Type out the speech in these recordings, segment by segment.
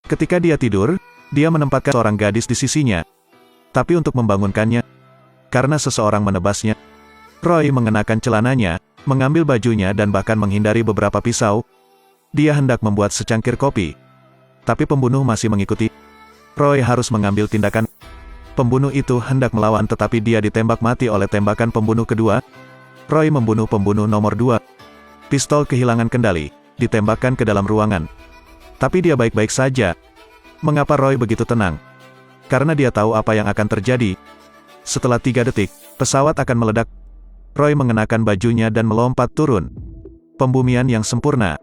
Ketika dia tidur, dia menempatkan seorang gadis di sisinya. Tapi untuk membangunkannya, karena seseorang menebasnya, Roy mengenakan celananya, mengambil bajunya dan bahkan menghindari beberapa pisau. Dia hendak membuat secangkir kopi. Tapi pembunuh masih mengikuti. Roy harus mengambil tindakan. Pembunuh itu hendak melawan tetapi dia ditembak mati oleh tembakan pembunuh kedua. Roy membunuh pembunuh nomor 2. Pistol kehilangan kendali, ditembakkan ke dalam ruangan. Tapi dia baik-baik saja. Mengapa Roy begitu tenang? Karena dia tahu apa yang akan terjadi. Setelah 3 detik, pesawat akan meledak. Roy mengenakan bajunya dan melompat turun. Pembumian yang sempurna.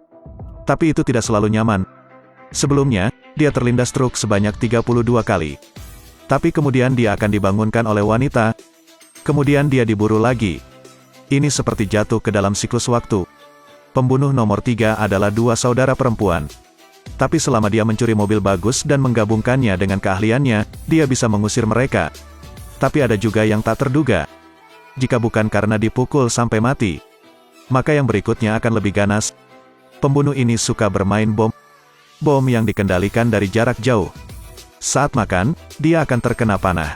Tapi itu tidak selalu nyaman. Sebelumnya, dia terlindas truk sebanyak 32 kali. Tapi kemudian dia akan dibangunkan oleh wanita. Kemudian dia diburu lagi. Ini seperti jatuh ke dalam siklus waktu. Pembunuh nomor 3 adalah 2 saudara perempuan. Tapi selama dia mencuri mobil bagus dan menggabungkannya dengan keahliannya, dia bisa mengusir mereka. Tapi ada juga yang tak terduga. Jika bukan karena dipukul sampai mati, maka yang berikutnya akan lebih ganas. Pembunuh ini suka bermain bom. Bom yang dikendalikan dari jarak jauh. Saat makan, dia akan terkena panah.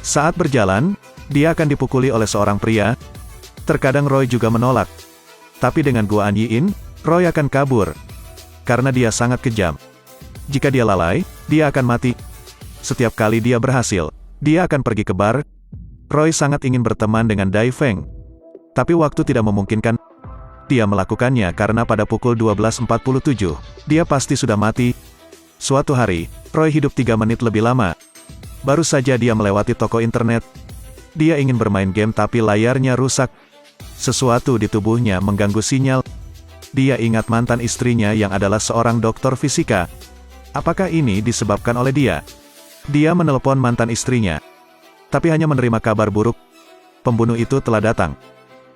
Saat berjalan, dia akan dipukuli oleh seorang pria. Terkadang Roy juga menolak. Tapi dengan Guan Yin, Roy akan kabur. Karena dia sangat kejam. Jika dia lalai, dia akan mati. Setiap kali dia berhasil, dia akan pergi ke bar. Roy sangat ingin berteman dengan Dai Feng. Tapi waktu tidak memungkinkan. Dia melakukannya karena pada pukul 12.47, dia pasti sudah mati. Suatu hari, Roy hidup 3 menit lebih lama. Baru saja dia melewati toko internet. Dia ingin bermain game tapi layarnya rusak. Sesuatu di tubuhnya mengganggu sinyal. Dia ingat mantan istrinya yang adalah seorang dokter fisika. Apakah ini disebabkan oleh dia? Dia menelepon mantan istrinya. Tapi hanya menerima kabar buruk. Pembunuh itu telah datang.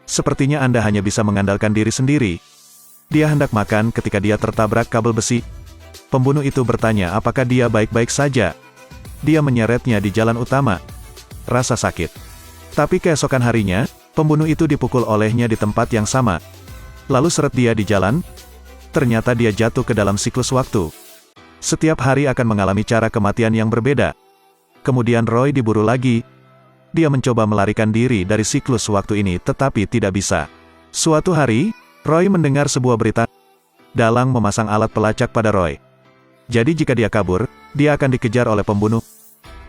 Sepertinya Anda hanya bisa mengandalkan diri sendiri. Dia hendak makan ketika dia tertabrak kabel besi. Pembunuh itu bertanya apakah dia baik-baik saja. Dia menyeretnya di jalan utama. Rasa sakit. Tapi keesokan harinya, pembunuh itu dipukul olehnya di tempat yang sama. Lalu seret dia di jalan. Ternyata dia jatuh ke dalam siklus waktu. Setiap hari akan mengalami cara kematian yang berbeda. Kemudian Roy diburu lagi. Dia mencoba melarikan diri dari siklus waktu ini tetapi tidak bisa. Suatu hari, Roy mendengar sebuah berita. Dalang memasang alat pelacak pada Roy. Jadi jika dia kabur, dia akan dikejar oleh pembunuh.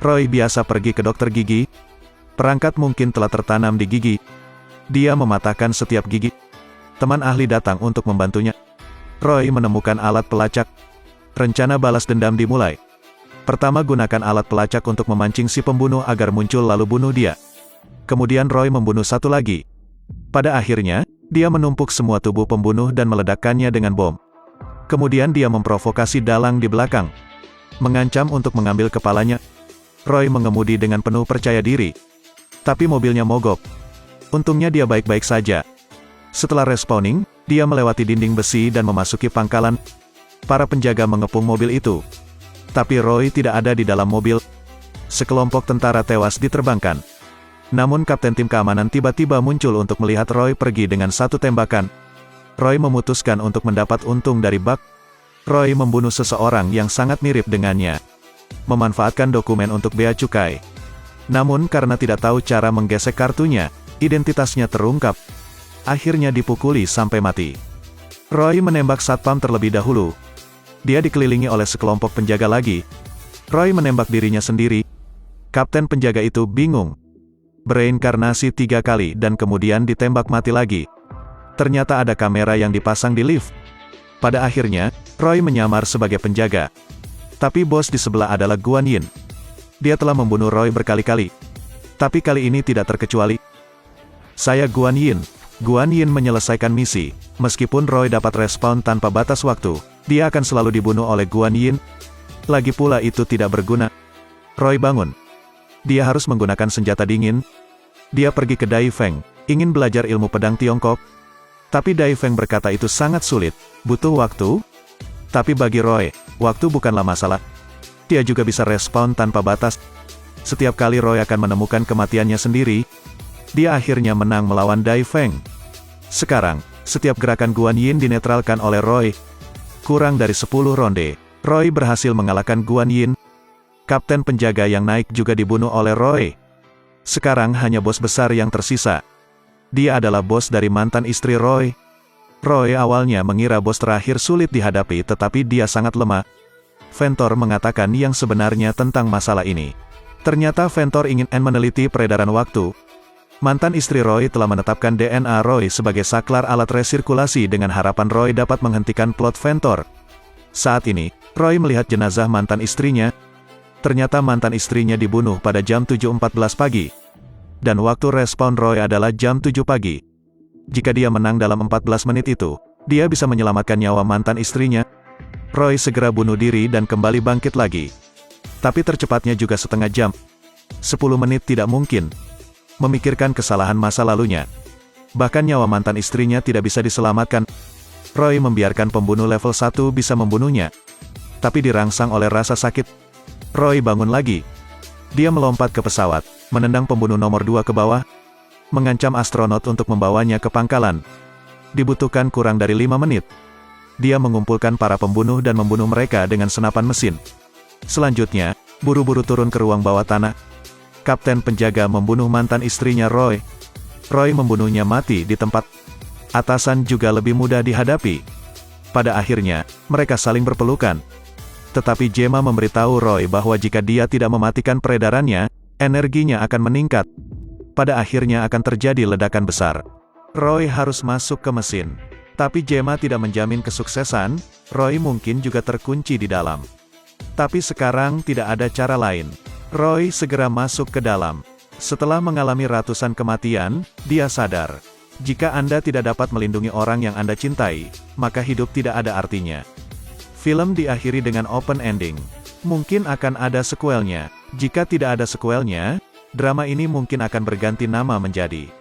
Roy biasa pergi ke dokter gigi. Perangkat mungkin telah tertanam di gigi. Dia mematahkan setiap gigi. Teman ahli datang untuk membantunya. Roy menemukan alat pelacak. Rencana balas dendam dimulai. Pertama gunakan alat pelacak untuk memancing si pembunuh agar muncul lalu bunuh dia. Kemudian Roy membunuh satu lagi. Pada akhirnya, dia menumpuk semua tubuh pembunuh dan meledakkannya dengan bom. Kemudian dia memprovokasi dalang di belakang. Mengancam untuk mengambil kepalanya. Roy mengemudi dengan penuh percaya diri. Tapi mobilnya mogok. Untungnya dia baik-baik saja. Setelah respawning, dia melewati dinding besi dan memasuki pangkalan. Para penjaga mengepung mobil itu. Tapi Roy tidak ada di dalam mobil. Sekelompok tentara tewas diterbangkan. Namun kapten tim keamanan tiba-tiba muncul untuk melihat Roy pergi dengan satu tembakan. Roy memutuskan untuk mendapat untung dari bug. Roy membunuh seseorang yang sangat mirip dengannya. Memanfaatkan dokumen untuk bea cukai. Namun karena tidak tahu cara menggesek kartunya, identitasnya terungkap. Akhirnya dipukuli sampai mati. Roy menembak satpam terlebih dahulu. Dia dikelilingi oleh sekelompok penjaga lagi. Roy menembak dirinya sendiri. Kapten penjaga itu bingung. Bereinkarnasi 3 kali dan kemudian ditembak mati lagi. Ternyata ada kamera yang dipasang di lift. Pada akhirnya, Roy menyamar sebagai penjaga. Tapi bos di sebelah adalah Guan Yin. Dia telah membunuh Roy berkali-kali. Tapi kali ini tidak terkecuali. Saya Guan Yin. Guan Yin menyelesaikan misi. Meskipun Roy dapat respawn tanpa batas waktu, dia akan selalu dibunuh oleh Guan Yin. Lagi pula itu tidak berguna. Roy bangun. Dia harus menggunakan senjata dingin. Dia pergi ke Dai Feng, ingin belajar ilmu pedang Tiongkok. Tapi Dai Feng berkata itu sangat sulit, butuh waktu. Tapi bagi Roy, waktu bukanlah masalah. Dia juga bisa respawn tanpa batas. Setiap kali Roy akan menemukan kematiannya sendiri, dia akhirnya menang melawan Dai Feng. Sekarang, setiap gerakan Guan Yin dinetralkan oleh Roy. Kurang dari 10 ronde, Roy berhasil mengalahkan Guan Yin. Kapten penjaga yang naik juga dibunuh oleh Roy. Sekarang hanya bos besar yang tersisa. Dia adalah bos dari mantan istri Roy. Roy awalnya mengira bos terakhir sulit dihadapi, tetapi dia sangat lemah. Ventor mengatakan yang sebenarnya tentang masalah ini. Ternyata Ventor ingin meneliti peredaran waktu. Mantan istri Roy telah menetapkan DNA Roy sebagai saklar alat resirkulasi dengan harapan Roy dapat menghentikan plot Ventor. Saat ini, Roy melihat jenazah mantan istrinya. Ternyata mantan istrinya dibunuh pada jam 7.14 pagi. Dan waktu respon Roy adalah jam 7 pagi. Jika dia menang dalam 14 menit itu, dia bisa menyelamatkan nyawa mantan istrinya. Roy segera bunuh diri dan kembali bangkit lagi. Tapi tercepatnya juga setengah jam. 10 menit tidak mungkin. Memikirkan kesalahan masa lalunya. Bahkan nyawa mantan istrinya tidak bisa diselamatkan. Roy membiarkan pembunuh level 1 bisa membunuhnya. Tapi dirangsang oleh rasa sakit. Roy bangun lagi. Dia melompat ke pesawat, menendang pembunuh nomor 2 ke bawah, mengancam astronot untuk membawanya ke pangkalan. Dibutuhkan kurang dari 5 menit. Dia mengumpulkan para pembunuh dan membunuh mereka dengan senapan mesin. Selanjutnya, buru-buru turun ke ruang bawah tanah. Kapten penjaga membunuh mantan istrinya Roy. Roy membunuhnya mati di tempat. Atasan juga lebih mudah dihadapi. Pada akhirnya, mereka saling berpelukan. Tetapi Gemma memberitahu Roy bahwa jika dia tidak mematikan peredarannya, energinya akan meningkat. Pada akhirnya akan terjadi ledakan besar. Roy harus masuk ke mesin. Tapi Gemma tidak menjamin kesuksesan, Roy mungkin juga terkunci di dalam. Tapi sekarang tidak ada cara lain. Roy segera masuk ke dalam. Setelah mengalami ratusan kematian, dia sadar. Jika Anda tidak dapat melindungi orang yang Anda cintai, maka hidup tidak ada artinya. Film diakhiri dengan open ending. Mungkin akan ada sequelnya. Jika tidak ada sequelnya, drama ini mungkin akan berganti nama menjadi